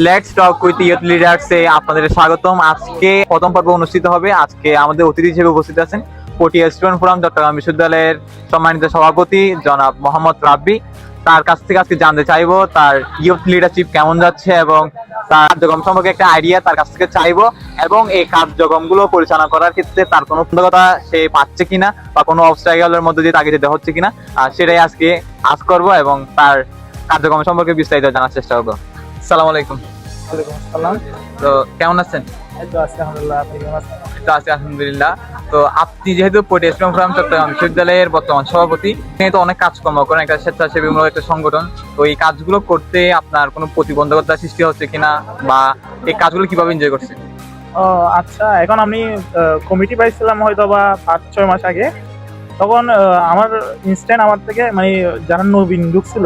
Let's talk with youth leaders এ আপনাদের স্বাগতম। আজকে প্রথম পর্ব অনুষ্ঠিত হবে। আজকে আমাদের অতিথি হিসেবে উপস্থিত আছেন পটিয়া স্টুডেন্ট ফোরাম চট্টগ্রাম বিশ্ববিদ্যালয়ের সম্মানিত সভাপতি জনাব মোহাম্মদ রাব্বি। তার কাছ থেকে আজকে জানতে চাইবো তার ইয়ুথ লিডারশিপ কেমন যাচ্ছে এবং তার কার্যক্রম সম্পর্কে একটা আইডিয়া তার কাছ থেকে চাইবো, এবং এই কার্যক্রমগুলো পরিচালনা করার ক্ষেত্রে তার কোনো প্রতিবন্ধকতা সে পাচ্ছে কিনা বা কোনো অবস্ট্রাগলের মধ্যে দিয়ে তাকে যেতে হচ্ছে কিনা, সেটাই আজকে আজ করবো এবং তার কার্যক্রম সম্পর্কে বিস্তারিত জানার চেষ্টা করবো। আসসালামু আলাইকুম। ওয়ালাইকুম আসসালাম। তো কেমন আছেন? এই তো আছি আলহামদুলিল্লাহ, আপনি কেমন আছেন? তো আছি আলহামদুলিল্লাহ। তো আপনি যেহেতু পটিয়া স্টুডেন্ট ফোরাম চট্টগ্রাম বিশ্ববিদ্যালয়ের বর্তমান সভাপতি, আপনি তো অনেক কাজকর্ম করেন, একটা স্বেচ্ছাসেবীমূলক একটা সংগঠন। তো এই কাজগুলো করতে আপনার কোনো প্রতিবন্ধকতা সৃষ্টি হচ্ছে কিনা বা এই কাজগুলো কিভাবে এনজয় করছেন? ও আচ্ছা, এখন আমি কমিটি পাইছিলাম হয়তো বা 5-6 মাস আগে। তখন আমার ইনস্ট্যান্ট আমার থেকে মানে যারা নবীন ঢুকছিল,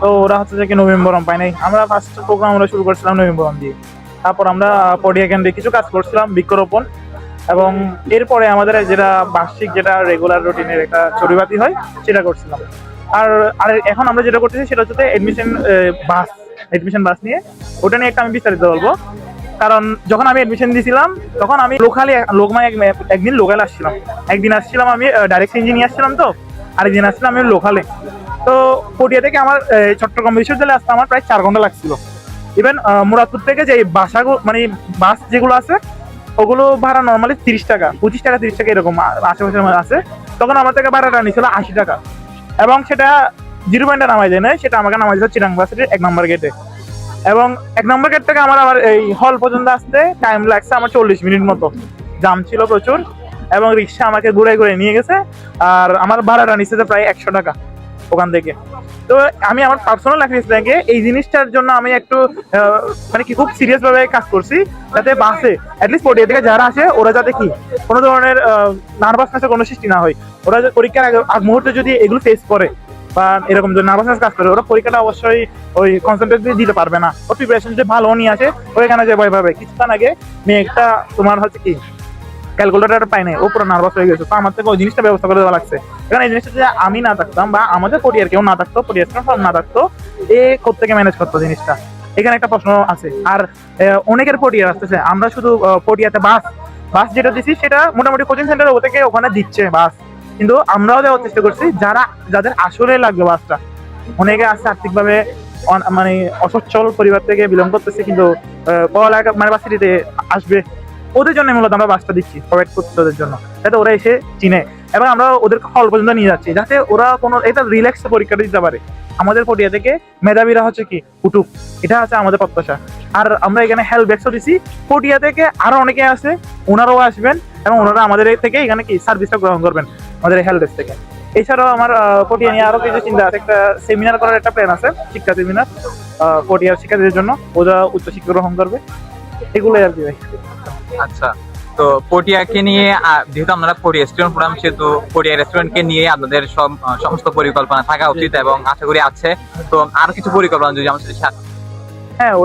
তো ওরা হচ্ছে যে কি নভেম্বরম পাই নাই। আমরা ফার্স্ট প্রোগ্রাম আমরা শুরু করছিলাম নভেম্বরম দিয়ে। তারপর আমরা পটিয়া কেন্দ্রে কিছু কাজ করছিলাম, বৃক্ষরোপণ, এবং এরপরে আমাদের যেটা বার্ষিক যেটা রেগুলার রুটিনের একটা চড়ুইবাতি হয় সেটা করছিলাম। আর আর এখন আমরা যেটা করতেছি সেটা হচ্ছে এডমিশন বাস নিয়ে, ওটা নিয়ে একটা আমি বিস্তারিত বলবো। কারণ যখন আমি এডমিশন দিয়েছিলাম তখন আমি একদিন লোকাল আসছিলাম, আমি ডাইরেক্ট ইঞ্জিনিয়ার আসছিলাম, তো আরেকদিন আসছিলাম আমি লোকালে। তো পটিয়া থেকে আমার চট্টগ্রাম বিশ্ববিদ্যালয়ে আসতে আমার প্রায় 4 ঘন্টা লাগছিল। ইভেন মুরাদপুর থেকে যে মানে বাস যেগুলো আছে ওগুলো ভাড়া নর্মালি 30 টাকা, 25 টাকা 30 টাকা এরকম আশেপাশে আছে। তখন আমার থেকে ভাড়াটা নিয়েছিল 80 টাকা, এবং সেটা 0 পয়েন্টে নামাই যায় না, সেটা আমাকে নামাই দিয়েছে চিরাং ভার্সিটির 1 নম্বর গেটে। এবং 1 নম্বর গেট থেকে আমার এই হল পর্যন্ত আসতে টাইম লাগছে আমার 40 মিনিট মতো। জাম ছিল প্রচুর, এবং রিক্সা আমাকে ঘুরে ঘুরে নিয়ে গেছে। আর আমার ভাড়াটা নিচ্ছে প্রায় 100 টাকা ওখান থেকে। তো আমি আমার পার্সোনাল লাইফ থেকে এই জিনিসটার জন্য আমি একটু মানে কি খুব সিরিয়াস ভাবে কাজ করছি, যাতে বাসে অ্যাটলিস্ট পটিয়া থেকে যারা আসে ওরা যাতে কি কোনো ধরনের নার্ভাসনেসের কোনো সৃষ্টি না হয়। ওরা পরীক্ষার আগ মুহূর্তে যদি এগুলো ফেস করে বা এরকম যদি নার্ভাসনেস কাজ করে, ওরা পরীক্ষাটা অবশ্যই ওই কনসেন্ট্রেট দিয়ে দিতে পারবে না। ওর প্রিপারেশন যদি ভালো নিয়ে আসে ওইখানে যে ভয় পাবে। কিছুক্ষণ আগে মেয়েটা তোমার হচ্ছে কি ক্যালকুলেটার পাই নাই, ও পুরো নার্ভাস হয়ে গেছে। তো আমার থেকে ওই জিনিসটা ব্যবস্থা করে দেওয়া লাগছে। এখানে এই জিনিসটা যদি আমি না থাকতাম বা আমাদের পটিয়ার কেউ না থাকতো, পটিয়ার সব না থাকতো, এ কোত্থেকে ম্যানেজ করতো জিনিসটা, এখানে একটা প্রশ্ন আছে। আর অনেকের পটিয়ার আসতেছে, আমরা শুধু পটিয়াতে বাস যেটা দিচ্ছি সেটা মোটামুটি কোচিং সেন্টার থেকে ওখানে দিচ্ছে বাস, কিন্তু আমরাও দেওয়ার চেষ্টা করছি যাদের আসলে লাগবে বাসটা। অনেকে আছে আর্থিকভাবে মানে অসচ্ছল পরিবার থেকে বিলং করতেছে, কিন্তু পড়ালেখা মানে ভার্সিটিতে আসবে, ওদের জন্য মূলত আমরা বাসটা দিচ্ছি, প্রোভাইড করছি ওদের জন্য, যাতে ওরা এসে চিনে। এবং আমরা ওদেরকে হল পর্যন্ত নিয়ে যাচ্ছি যাতে ওরা কোনো এটা রিল্যাক্স পরীক্ষাটা দিতে পারে। আমাদের পটিয়া থেকে মেধাবীরা হচ্ছে কি উঠুক, এটা হচ্ছে আমাদের প্রত্যাশা। আর আমরা এখানে হেল্প ডেস্কও দিচ্ছি, পটিয়া থেকে আরো অনেকে আছে, ওনারাও আসবেন এবং ওনারা আমাদের থেকে এখানে কি সার্ভিসটা গ্রহণ করবেন আমাদের হেল্প ডেস্ক থেকে। এছাড়াও আমার পটিয়া নিয়ে আরো কিছু চিন্তা আছে, একটা সেমিনার করার একটা প্ল্যান আছে, শিক্ষা সেমিনার পটিয়ার শিক্ষার্থীদের জন্য, ওরা উচ্চশিক্ষা গ্রহণ করবে, এগুলোই আর কি ভাই। আচ্ছা, তো পটিয়াকে নিয়ে যেহেতু আপনারা পটিয়া স্টুডেন্ট ফোরাম, সেহেতু পটিয়া রেস্টুরেন্টকে নিয়ে আপনাদের সমস্ত পরিকল্পনা থাকা উচিত এবং আশা করি আছে। তো আরো কিছু পরিকল্পনা যদি আমার সাথে হ্যাঁ,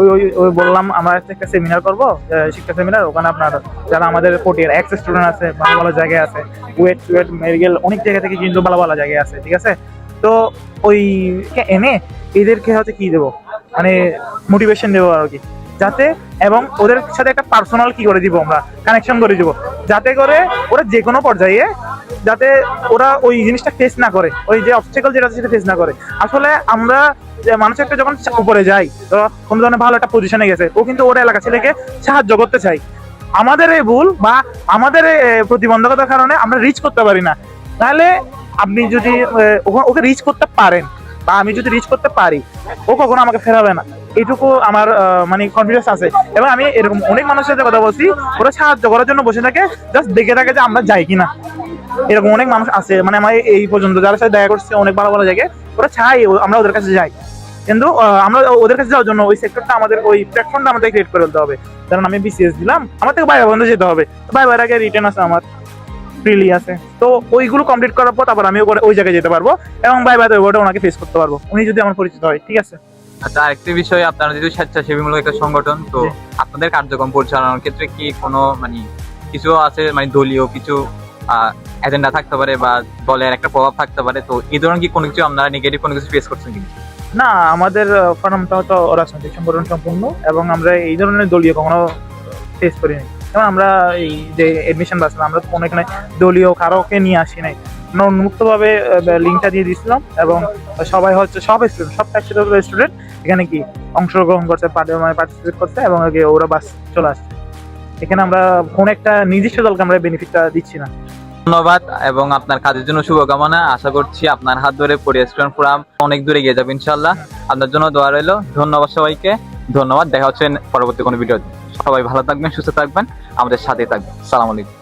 ওই বললাম আমরা একটা সেমিনার করবো, শিক্ষা সেমিনার। ওখানে আপনার যারা আমাদের পটিয়ার এক্স স্টুডেন্ট আছে, ভালো ভালো জায়গায় আছে, কুয়েট মেডিকেল অনেক জায়গা থেকে কিন্তু ভালো ভালো জায়গায় আছে, ঠিক আছে। তো ওই এনে এদেরকে হচ্ছে কি দেবো, মানে মোটিভেশন দেবো আর কি, যাতে, এবং ওদের সাথে একটা পার্সোনাল কি করে দিব, আমরা কানেকশন করে দিব, যাতে করে ওরা যে কোনো পর্যায়ে যাতে ওরা ওই জিনিসটা ফেস না করে, ওই যে অবস্টেকল যেটা সেটা ফেস না করে। আসলে আমরা মানুষ একটা যখন উপরে যাই, তো কোনো ধরনের ভালো একটা পজিশনে গেছে, ও কিন্তু ওর এলাকা ছেলেকে সাহায্য করতে চাই। আমাদের এই ভুল বা আমাদের প্রতিবন্ধকতার কারণে আমরা রিচ করতে পারি না। তাহলে আপনি যদি ওকে রিচ করতে পারেন বা আমি যদি রিচ করতে পারি, ও কখনো আমাকে ফেরাবে না, এইটুকু আমার মানে কনফিডেন্স আছে। এবং আমি এরকম অনেক মানুষের সাথে কথা বলছি, ওরা সাহায্য করার জন্য বসে থাকে, জাস্ট দেখে থাকে যে আমরা যাই কিনা। এরকম অনেক মানুষ আছে, মানে আমার এই পর্যন্ত যারা সাথে দেখা করছে অনেক ভালো ভালো জায়গায়, ওরা চাই আমরা ওদের কাছে যাই, কিন্তু আমরা ওদের কাছে যাওয়ার জন্য ওই সেক্টরটা আমাদের, ওই প্ল্যাটফর্মটা আমাদের ক্রিয়েট করে ফেলতে হবে। যেমন আমি বিসিএস দিলাম, আমার থেকে বাইরে বন্ধ যেতে হবে, বাইরের আগে রিটার্ন আছে আমার ফ্রিলি আছে, তো ওইগুলো কমপ্লিট করার পর তারপর আমি ওই জায়গায় যেতে পারবো এবং বাইরে ওটা ওনাকে ফেস করতে পারবো, উনি যদি আমার পরিচিত হয়, ঠিক আছে। আচ্ছা, আরেকটি বিষয়, আপনারা যেহেতু স্বেচ্ছাসেবীমূলক একটা সংগঠন, তো আপনাদের কার্যক্রম পরিচালনার ক্ষেত্রে কি কোনো মানে কিছু আছে, মানে দলীয় কিছু এজেন্ডা থাকতে পারে বা দলের একটা প্রভাব থাকতে পারে, তো এই ধরনের কি কোনো কিছু আপনারা নেগেটিভ কোনো কিছু ফেস করছেন কিনা? না, আমাদের ফার্মটা হয়তো অরাজনৈতিক সংগঠন সম্পূর্ণ, এবং আমরা এই ধরনের দলীয় কখনো ফেস করিনি। যেমন আমরা এই যে এডমিশন বাসলাম, আমরা কোনো এখানে দলীয় কারোকে নিয়ে আসি নাই, আমরা উন্মুক্তভাবে লিঙ্কটা দিয়ে দিয়েছিলাম, এবং সবাই হচ্ছে সব স্টুডেন্ট, সব ট্যাক্সিতে স্টুডেন্ট এখানে কি অংশগ্রহণ করছে, মানে পার্টিসিপেট করছে, এবং আগে ওরা বাস চলে আসছে। এখানে আমরা কোন একটা নির্দিষ্ট দলকে আমরা বেনিফিটটা দিচ্ছি না। ধন্যবাদ এবং আপনার কাজের জন্য শুভকামনা। আশা করছি আপনার হাত ধরে কোটিয়া স্টুডেন্ট ফোরাম অনেক দূরে এগিয়ে যাবে ইনশাল্লাহ। আপনার জন্য দোয়া রইল। ধন্যবাদ সবাইকে, ধন্যবাদ। দেখা হচ্ছে পরবর্তী কোনো ভিডিওতে। সবাই ভালো থাকবেন, সুস্থ থাকবেন, আমাদের সাথে থাকবেন। সালাম আলাইকুম।